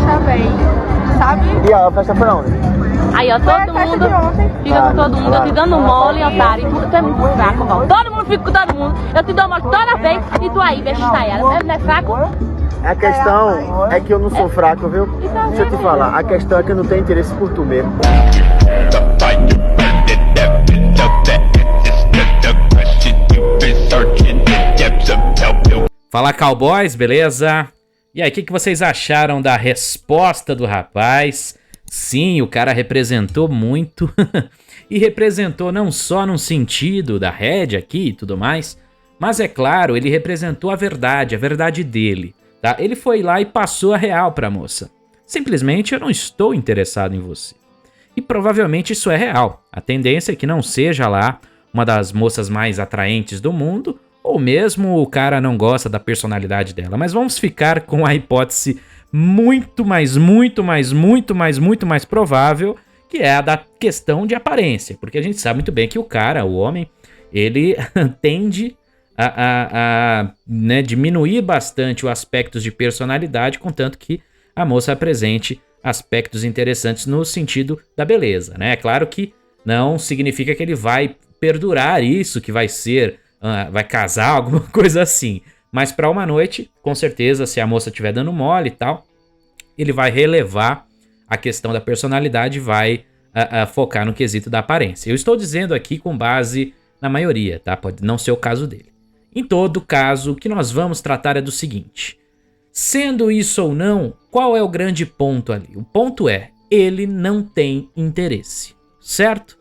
também, sabe? E a festa foi onde? Aí, ó, todo mundo fica com todo mundo, eu te dando mole, otário, e tu é muito fraco, ó. Todo mundo fica com todo mundo, eu te dou mole toda vez, e tu aí, bestalhada, não é fraco? A questão é que eu não sou fraco, viu? Deixa eu te falar, a questão é que eu não tenho interesse por tu mesmo. Fala, cowboys, beleza? E aí, o que vocês acharam da resposta do rapaz? Sim, o cara representou muito. E representou não só no sentido da Red aqui e tudo mais, mas é claro, ele representou a verdade dele, tá? Ele foi lá e passou a real pra moça. Simplesmente, eu não estou interessado em você. E provavelmente isso é real. A tendência é que não seja lá uma das moças mais atraentes do mundo, ou mesmo o cara não gosta da personalidade dela. Mas vamos ficar com a hipótese muito mais provável, que é a da questão de aparência. Porque a gente sabe muito bem que o cara, o homem, ele tende a né, diminuir bastante os aspectos de personalidade, contanto que a moça apresente aspectos interessantes no sentido da beleza, né? É claro que não significa que ele vai perdurar isso, que vai ser, vai casar, alguma coisa assim. Mas para uma noite, com certeza, se a moça estiver dando mole e tal, ele vai relevar a questão da personalidade e vai focar no quesito da aparência. Eu estou dizendo aqui com base na maioria, tá? Pode não ser o caso dele. Em todo caso, o que nós vamos tratar é do seguinte: sendo isso ou não, qual é o grande ponto ali? O ponto é, ele não tem interesse, certo?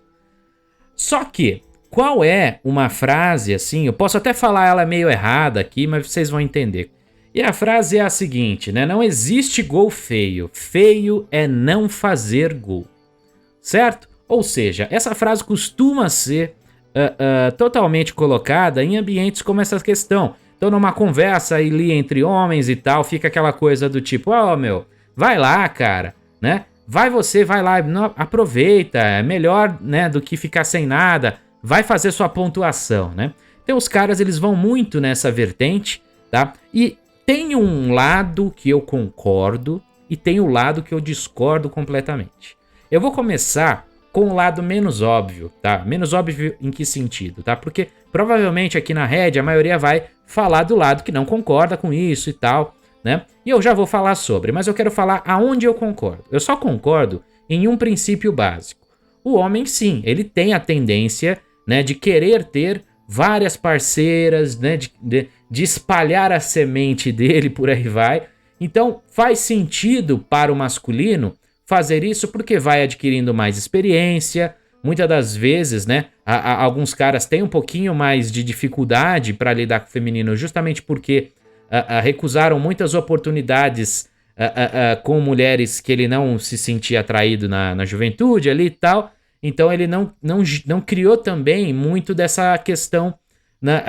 Só que, qual é uma frase assim, eu posso até falar ela meio errada aqui, mas vocês vão entender. E a frase é a seguinte, né? Não existe gol feio, feio é não fazer gol, certo? Ou seja, essa frase costuma ser totalmente colocada em ambientes como essa questão. Então, numa conversa ali entre homens e tal, fica aquela coisa do tipo, meu, vai lá, cara, né? Vai lá, não, aproveita, é melhor, né, do que ficar sem nada, vai fazer sua pontuação, né? Então, os caras, eles vão muito nessa vertente, tá? E tem um lado que eu concordo e tem o lado que eu discordo completamente. Eu vou começar com o lado menos óbvio, tá? Menos óbvio em que sentido, tá? Porque provavelmente aqui na Red a maioria vai falar do lado que não concorda com isso e tal, né? E eu já vou falar sobre, mas eu quero falar aonde eu concordo. Eu só concordo em um princípio básico. O homem, sim, ele tem a tendência, né, de querer ter várias parceiras, né, de espalhar a semente dele, por aí vai. Então faz sentido para o masculino fazer isso porque vai adquirindo mais experiência. Muitas das vezes, né, alguns caras têm um pouquinho mais de dificuldade para lidar com o feminino justamente porque recusaram muitas oportunidades com mulheres que ele não se sentia atraído na juventude ali e tal. Então ele não criou também muito dessa questão, né,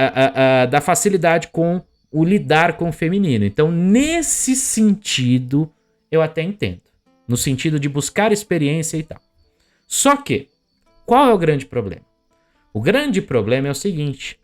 da facilidade com o lidar com o feminino. Então nesse sentido eu até entendo. No sentido de buscar experiência e tal. Só que, qual é o grande problema? O grande problema é o seguinte.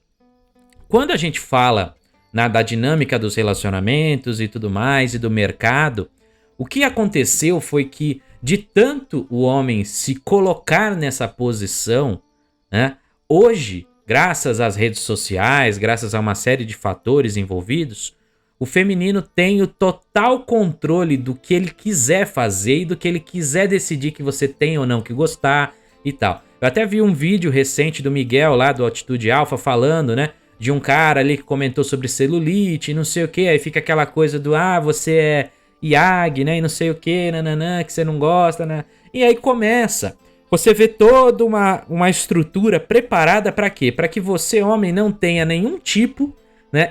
Quando a gente fala da dinâmica dos relacionamentos e tudo mais, e do mercado, o que aconteceu foi que, de tanto o homem se colocar nessa posição, né, hoje, graças às redes sociais, graças a uma série de fatores envolvidos, o feminino tem o total controle do que ele quiser fazer e do que ele quiser decidir que você tem ou não que gostar e tal. Eu até vi um vídeo recente do Miguel lá do Atitude Alpha falando, né, de um cara ali que comentou sobre celulite e não sei o que, aí fica aquela coisa do, você é IAG, né, e não sei o que, nananã, que você não gosta, né, e aí começa. Você vê toda uma estrutura preparada para quê? Para que você, homem, não tenha nenhum tipo, né,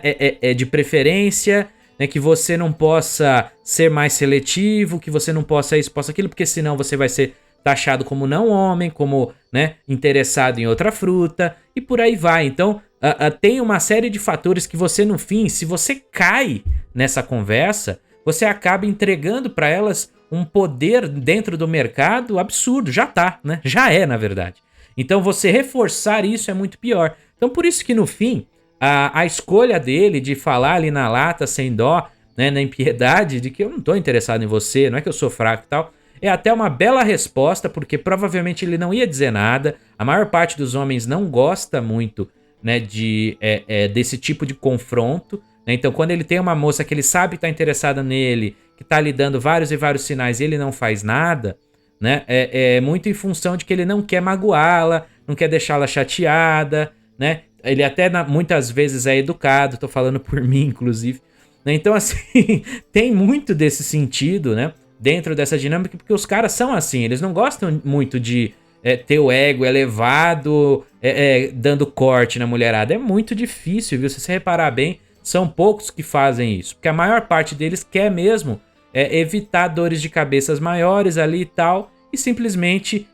de preferência, né, que você não possa ser mais seletivo, que você não possa isso, possa aquilo, porque senão você vai ser taxado como não homem, como, né, interessado em outra fruta, e por aí vai. Então, tem uma série de fatores que você, no fim, se você cai nessa conversa, você acaba entregando para elas um poder dentro do mercado absurdo. Já tá, né? Já é, na verdade. Então, você reforçar isso é muito pior. Então, por isso que, no fim, a escolha dele de falar ali na lata, sem dó, né, na impiedade de que eu não tô interessado em você, não é que eu sou fraco e tal. É até uma bela resposta, porque provavelmente ele não ia dizer nada. A maior parte dos homens não gosta muito, né, desse tipo de confronto, né? Então quando ele tem uma moça que ele sabe que tá interessada nele, que tá lhe dando vários e vários sinais e ele não faz nada, né, é muito em função de que ele não quer magoá-la, não quer deixá-la chateada, né? Ele até muitas vezes é educado, tô falando por mim, inclusive. Então, assim, tem muito desse sentido, né? Dentro dessa dinâmica, porque os caras são assim, eles não gostam muito de ter o ego elevado, dando corte na mulherada. É muito difícil, viu? Se você reparar bem, são poucos que fazem isso. Porque a maior parte deles quer mesmo evitar dores de cabeças maiores ali e tal, e simplesmente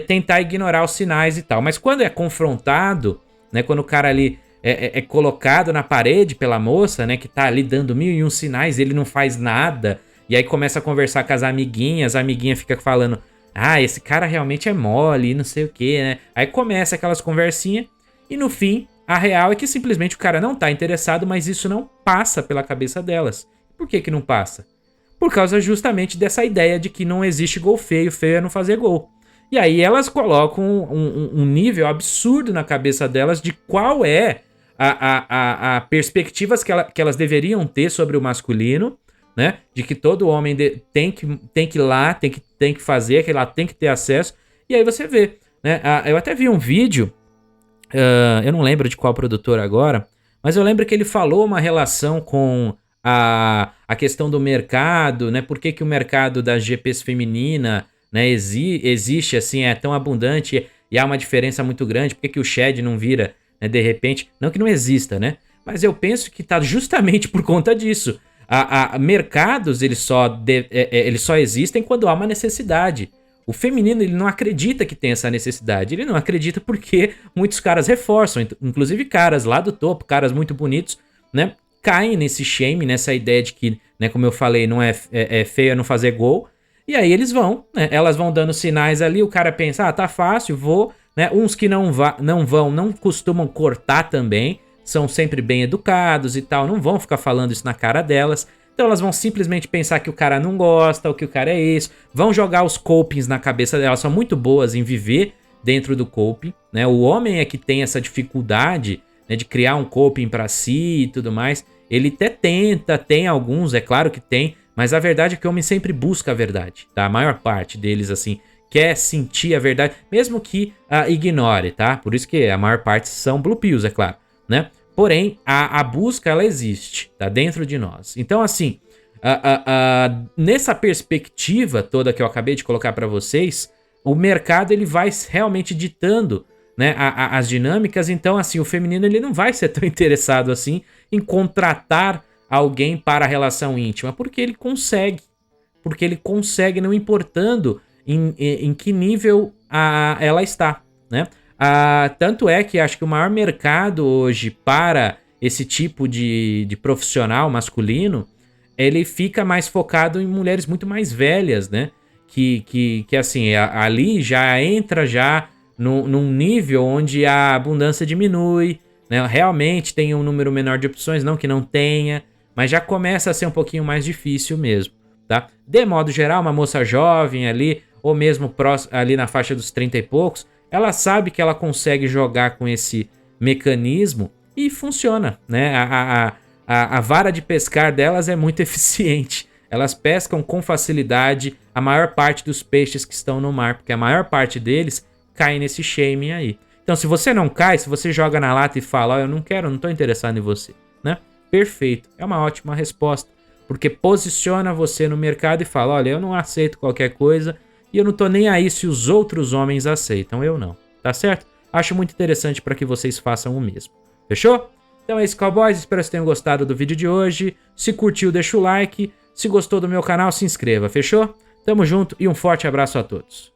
tentar ignorar os sinais e tal. Mas quando é confrontado, né? Quando o cara ali é colocado na parede pela moça, né? Que tá ali dando 1001 sinais, ele não faz nada. E aí começa a conversar com as amiguinhas, a amiguinha fica falando, ah, esse cara realmente é mole e não sei o que, né? Aí começa aquelas conversinhas e no fim, a real é que simplesmente o cara não tá interessado, mas isso não passa pela cabeça delas. Por que que não passa? Por causa justamente dessa ideia de que não existe gol feio, feio é não fazer gol. E aí elas colocam um nível absurdo na cabeça delas de qual é a perspectivas que elas deveriam ter sobre o masculino, né? De que todo homem tem que ir lá, tem que fazer, que lá tem que ter acesso. E aí você vê, né? Eu até vi um vídeo, eu não lembro de qual produtor agora, mas eu lembro que ele falou uma relação com a questão do mercado, né? Por que o mercado das GPs feminina, né, existe assim, é tão abundante e há uma diferença muito grande. Por que o Shed não vira, né, de repente? Não que não exista, né? Mas eu penso que tá justamente por conta disso. Mercados, eles só existem quando há uma necessidade. O feminino, ele não acredita que tem essa necessidade. Ele não acredita porque muitos caras reforçam, inclusive caras lá do topo, caras muito bonitos, né, caem nesse shame, nessa ideia de que, né, como eu falei, não é feio não fazer gol. E aí eles vão, né, elas vão dando sinais ali, o cara pensa, tá fácil, vou, né? Uns que não costumam cortar também, são sempre bem educados e tal, não vão ficar falando isso na cara delas. Então elas vão simplesmente pensar que o cara não gosta, ou que o cara é isso, vão jogar os copings na cabeça delas, são muito boas em viver dentro do coping, né? O homem é que tem essa dificuldade, né, de criar um coping pra si e tudo mais. Ele até tenta, tem alguns, é claro que tem, mas a verdade é que o homem sempre busca a verdade, tá? A maior parte deles, assim, quer sentir a verdade, mesmo que ignore, tá? Por isso que a maior parte são blue pills, é claro, né? Porém, a busca, ela existe, tá dentro de nós. Então, assim, nessa perspectiva toda que eu acabei de colocar para vocês, o mercado, ele vai realmente ditando, né, as dinâmicas. Então, assim, o feminino, ele não vai ser tão interessado, assim, em contratar alguém para a relação íntima, porque ele consegue, não importando em que nível ela está, né? Tanto é que acho que o maior mercado hoje para esse tipo de profissional masculino, ele fica mais focado em mulheres muito mais velhas, né? Que assim, ali já entra num nível onde a abundância diminui, né? Realmente tem um número menor de opções, não que não tenha, mas já começa a ser um pouquinho mais difícil mesmo, tá? De modo geral, uma moça jovem ali, ou mesmo ali na faixa dos 30 e poucos, ela sabe que ela consegue jogar com esse mecanismo e funciona, né? A vara de pescar delas é muito eficiente. Elas pescam com facilidade a maior parte dos peixes que estão no mar, porque a maior parte deles cai nesse shaming aí. Então, se você não cai, se você joga na lata e fala, eu não quero, não tô interessado em você, né? Perfeito, é uma ótima resposta, porque posiciona você no mercado e fala, olha, eu não aceito qualquer coisa e eu não tô nem aí se os outros homens aceitam, eu não, tá certo? Acho muito interessante para que vocês façam o mesmo, fechou? Então é isso, cowboys, espero que vocês tenham gostado do vídeo de hoje. Se curtiu, deixa o like, se gostou do meu canal, se inscreva, fechou? Tamo junto e um forte abraço a todos.